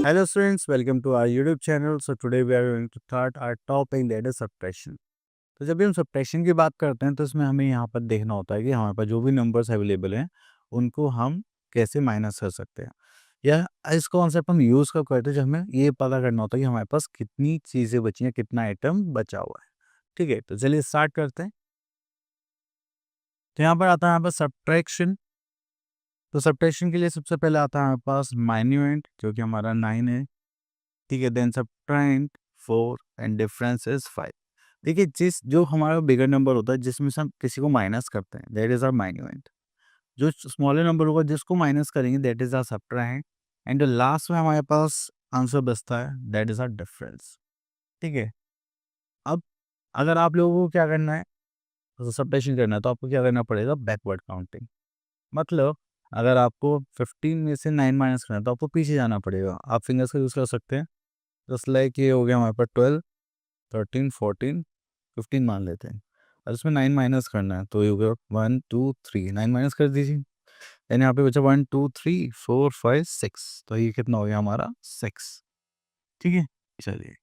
Hello students, welcome to our YouTube channel. So today we are going to start our topic that is subtraction. तो जब भी हम subtraction की बात करते हैं तो इसमें हमें यहाँ पर देखना होता है कि हमारे पास जो भी नंबर्स अवेलेबल हैं उनको हम कैसे माइनस कर सकते हैं, या इस कॉन्सेप्ट हम यूज़ कब करते हैं जब हमें ये पता करना होता है कि हमारे पास कितनी चीज़ें बची हैं, कितना आइटम बचा हुआ है। ठीक है, तो चलिए स्टार्ट करते हैं। तो यहाँ पर आता है यहाँ पर सब्ट्रैक्शन। तो सब्ट्रैक्शन के लिए सबसे पहले आता है हमारे पास माइन्यूएंट जो कि हमारा 9 है। ठीक है, then subtract 4 and difference is 5। देखिए, जिस जो हमारा बिगर नंबर होता है जिसमें से हम किसी को माइनस करते हैं दैट इज आवर माइन्यूएंट। जो स्मॉलर नंबर होगा जिसको माइनस करेंगे that is our subtract, and जो लास्ट में हमारे पास आंसर बचता है दैट इज आवर डिफरेंस। ठीक है, अब अगर आप लोगों को क्या करना है, तो सब्ट्रैक्शन करना है, तो आपको क्या करना पड़ेगा, बैकवर्ड काउंटिंग। मतलब अगर आपको 15 में से 9 माइनस करना है तो आपको पीछे जाना पड़ेगा। आप फिंगर्स का यूज़ कर सकते हैं, जस्ट लाइक ये हो गया हमारे पास 12, 13, 14, 15 मान लेते हैं। और इसमें 9 माइनस करना है तो ये हो गया 1 2 3, 9 माइनस कर दीजिए। यानी यहाँ पे बचा 1 2 3 4 5 6, तो ये कितना हो गया हमारा 6। ठीक है, चलिए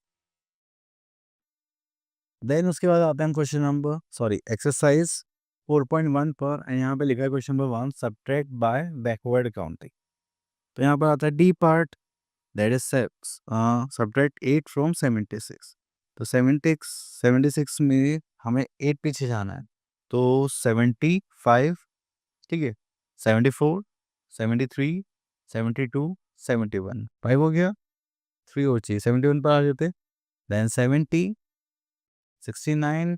देन उसके बाद आते हैं क्वेश्चन नंबर एक्सरसाइज 4.1 पर, एंड यहाँ पे लिखा है question number 1 subtract by backward counting. तो यहाँ पर आता है D part that is subtract 8 from 76। तो 76 में हमें 8 पीछे जाना है, तो 75, ठीक है, 74, 73, 72, 71, 5 हो गया, 3 और चाहिए, 71 पर आ जाते, देन 70, 69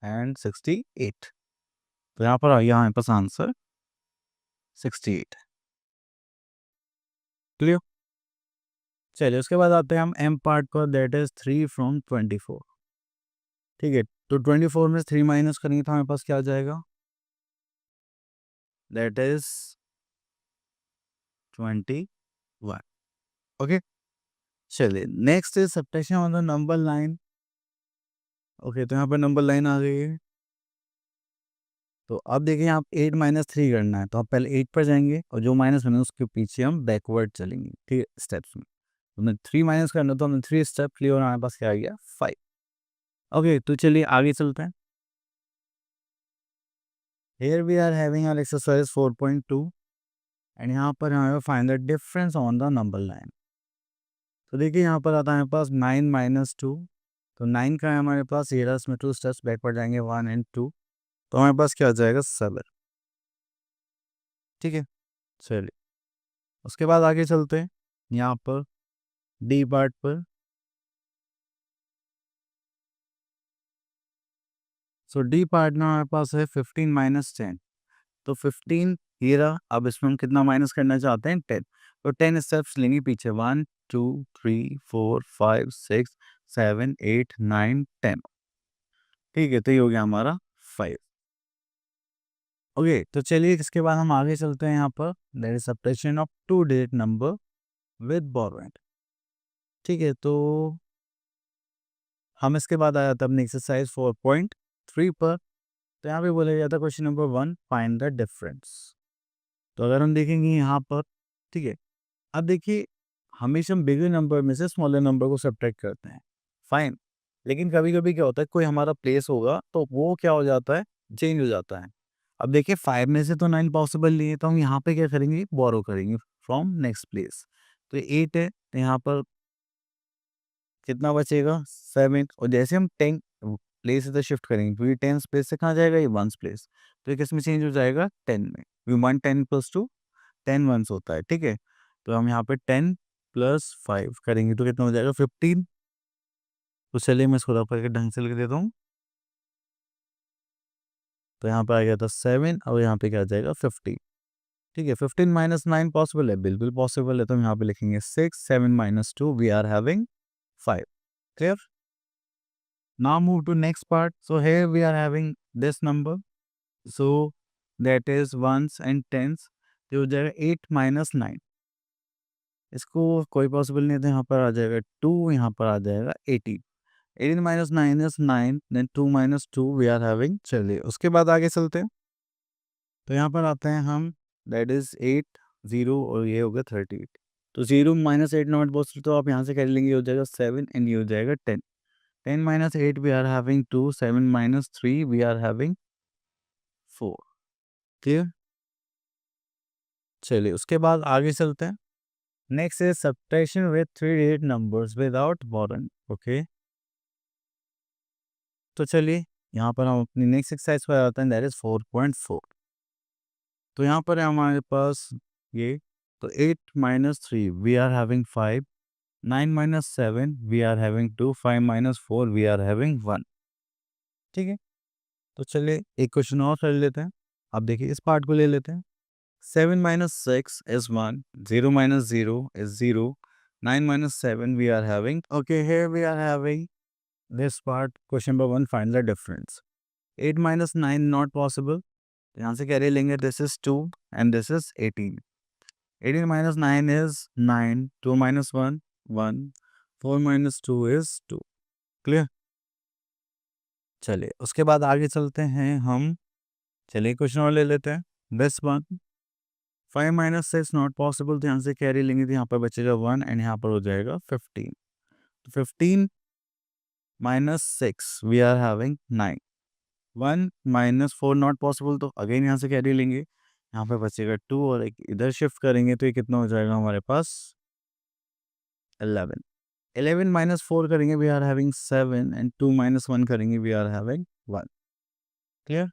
एंड 68। तो यहाँ पर आ गया हमारे पास आंसर 68। क्लियर। चलिए उसके बाद आते हैं हम एम पार्ट पर दैट इज 3 फ्रॉम 24। ठीक है, तो 24 में 3 माइनस करेंगे तो हमारे पास क्या आ जाएगा, दैट इज 21। ओके, चलिए next is subtraction on the number line. Okay, तो यहाँ पर नंबर लाइन आ गई है। तो अब देखिए आप 8 माइनस 3 करना है, तो आप पहले 8 पर जाएंगे और जो माइनस होना है उसके पीछे हम बैकवर्ड चलेंगे, ठीक है, स्टेप्स में। तो हमने 3 माइनस करना तो हमने 3 स्टेप लिए और हमारे पास क्या आ गया 5। ओके, तो चलिए आगे चलते हैं। Here we are having our exercise 4.2, and यहाँ पर हमें find the difference on the number line. तो देखिए यहाँ पर आता है हमारे पास 9 माइनस 2। तो 9 का है हमारे पास, ये रहा, इसमें 2 स्टेप्स बैकवर्ड जाएंगे 1 एंड 2, तो हमारे पास क्या आ जाएगा 7। ठीक है, चलिए उसके बाद आगे चलते हैं यहाँ पर डी पार्ट पर। सो डी पार्ट में हमारे पास है 15 माइनस 10। तो 15 ये रहा, अब इसमें हम कितना माइनस करना चाहते हैं 10। तो 10 स्टेप्स लेंगे पीछे, 1 2 3 4 5 6 7 8 9 10। ठीक है, तो ये हो गया हमारा 5। ओके, तो चलिए इसके बाद हम आगे चलते हैं यहाँ पर, that is subtraction of 2 digit number with borrowing. ठीक है, तो हम इसके बाद आ जाता है अपनी एक्सरसाइज 4.3 पर। तो यहाँ पे बोला जाता है question number 1 find the difference. तो अगर हम देखेंगे यहाँ पर, ठीक है, अब देखिए हमेशा हम बिगर नंबर में से स्मॉलर नंबर को सब्ट्रैक्ट करते हैं, फाइन। लेकिन कभी कभी क्या होता है, कोई हमारा प्लेस होगा तो वो क्या हो जाता है, चेंज हो जाता है। अब देखिए 5 में से तो 9 पॉसिबल नहीं है, तो हम यहाँ पे क्या करेंगे, बोरो करेंगे फ्रॉम नेक्स्ट प्लेस। तो 8 है, तो यहाँ पर कितना बचेगा 7, और जैसे हम 10 प्लेस इधर शिफ्ट करेंगे तो ये 10 प्लेस से कहाँ जाएगा, ये 1 प्लेस, तो ये किस में चेंज हो जाएगा 10 में। वी 1 10 प्लस 2 10 वंस होता है। ठीक है, तो हम यहाँ पे 10 प्लस 5 करेंगे तो कितना हो जाएगा 15। तो चलिए मैं इसको रफ करके ढंग से लिख देता हूँ। तो यहाँ पे आ गया था 7 और यहाँ पे क्या आ जाएगा 15। ठीक है, 15 माइनस 9 पॉसिबल है, बिल्कुल पॉसिबल है, तो हम यहाँ पे लिखेंगे 6, 7 माइनस 2 we are having 5। Clear. Now move to next part. So here we are having this number. So that is ones and tens. जो हो जाएगा 8 माइनस 9, इसको कोई पॉसिबल नहीं है, तो यहाँ पर आ जाएगा 2, यहाँ पर आ जाएगा 18। 18 माइनस 9 इज 9, देन 2 माइनस 2 वी आर हैविंग। चलिए उसके बाद आगे चलते हैं। तो यहाँ पर आते हैं हम, दैट इज 8 0 और ये हो गया 38। तो 0 माइनस 8 नॉट पॉसिबल, तो आप यहाँ से कर लेंगे, हो जाएगा 7 एंड ये हो जाएगा 10। 10 माइनस 8 वी आर हैविंग 2, 7 माइनस 3 वी आर हैविंग 4। क्लियर? चलिए उसके बाद आगे चलते हैं। Next is subtraction with 3 digit numbers without borrowing. Okay, तो चलिए यहाँ पर हम अपनी नेक्स्ट एक्सरसाइज पर आते हैं, दैट इज 4.4। तो यहाँ पर है हमारे पास ये, तो 8 माइनस 3 वी आर हैविंग 5, 9 माइनस 7 वी आर हैविंग 2, 5 माइनस 4 वी आर हैविंग 1। ठीक है, तो चलिए एक क्वेश्चन और कर लेते हैं। अब देखिए इस पार्ट को ले लेते हैं। 7 minus 6 is 1, 0 minus 0 is 0, 9 minus 7 we are having, okay, here we are having this part, question number 1, find the difference. 8 minus 9 not possible, यहाँ से कैरी लेंगे, this is 2 and this is 18. 18 minus 9 is 9, 2 minus 1, 1, 4 minus 2 is 2. Clear? चलिए उसके बाद आगे चलते हैं हम। चलिए क्वेश्चन और ले लेते हैं, this one, 5 minus 6 not possible, तो यहाँ से कैरी लेंगे, तो यहाँ पर बचेगा 1 एंड यहाँ पर हो जाएगा 15। तो 15 माइनस 6 वी आर हैविंग 9, 1 माइनस 4 नॉट पॉसिबल, तो अगेन यहाँ से कैरी लेंगे, यहाँ पे बचेगा 2 और एक इधर शिफ्ट करेंगे, तो ये कितना हो जाएगा हमारे पास 11। 11 माइनस 4 करेंगे, वी आर हैविंग 7 एंड 2 माइनस 1 करेंगे, we are having 1। Clear?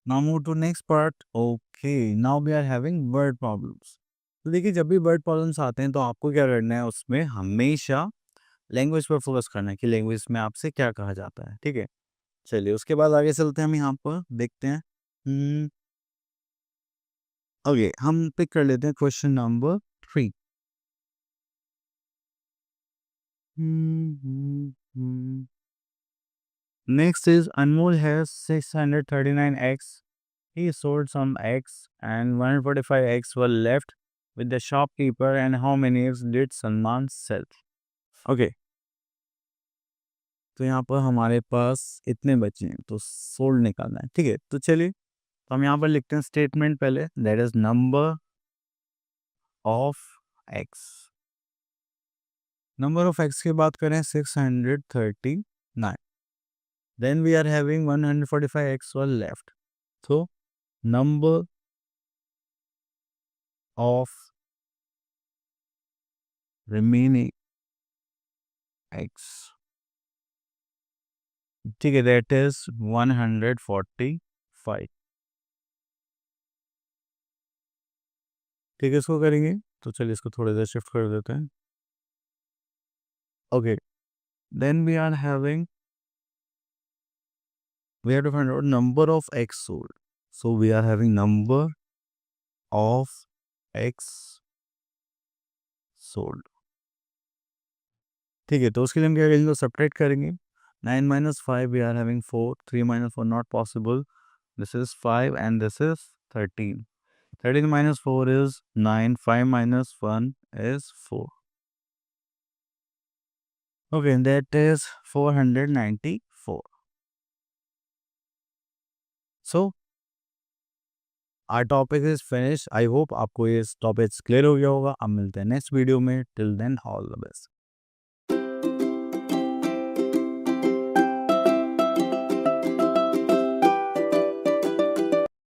Now move to next part. Okay, now we are having word problems. तो देखिए जब भी वर्ड प्रॉब्लम्स आते हैं तो आपको क्या करना है, उसमें हमेशा लैंग्वेज पर फोकस करना है कि लैंग्वेज में आपसे क्या कहा जाता है। ठीक है, चलिए उसके बाद आगे चलते हैं, हम यहाँ पर देखते हैं। ओके, हम पिक कर लेते हैं question number 3। Next is Anmol has 639 eggs. He sold some eggs and 145 eggs were left with the shopkeeper, and how many eggs did Salman sell? Okay, तो यहाँ पर हमारे पास इतने बचे हैं, तो सोल्ड निकालना है। ठीक है, तो चलिए तो हम यहाँ पर लिखते हैं स्टेटमेंट पहले, दैट इज number of X. Number of X की बात करें 639, then we are having 145 X were left, तो नंबर ऑफ remaining x, ठीक है, दैट इज 145। ठीक है, इसको करेंगे, तो चलिए इसको थोड़ा सा शिफ्ट कर देते हैं। Okay, then we are having, we have to find out number of X sold, so we are having number of X sold. ठीक है, तो उसके लिए हम क्या करेंगे, तो सब्ट्रैक्ट करेंगे। 9 minus 5 we are having 4, 3 minus 4 not possible, this is 5 and this is 13। 13 minus 4 is 9, 5 minus 1 is 4. Okay, that is 494. So, our topic is finished. I hope आपको ये टॉपिक क्लियर हो गया होगा। अब मिलते हैं नेक्स्ट वीडियो में। Till then all the best.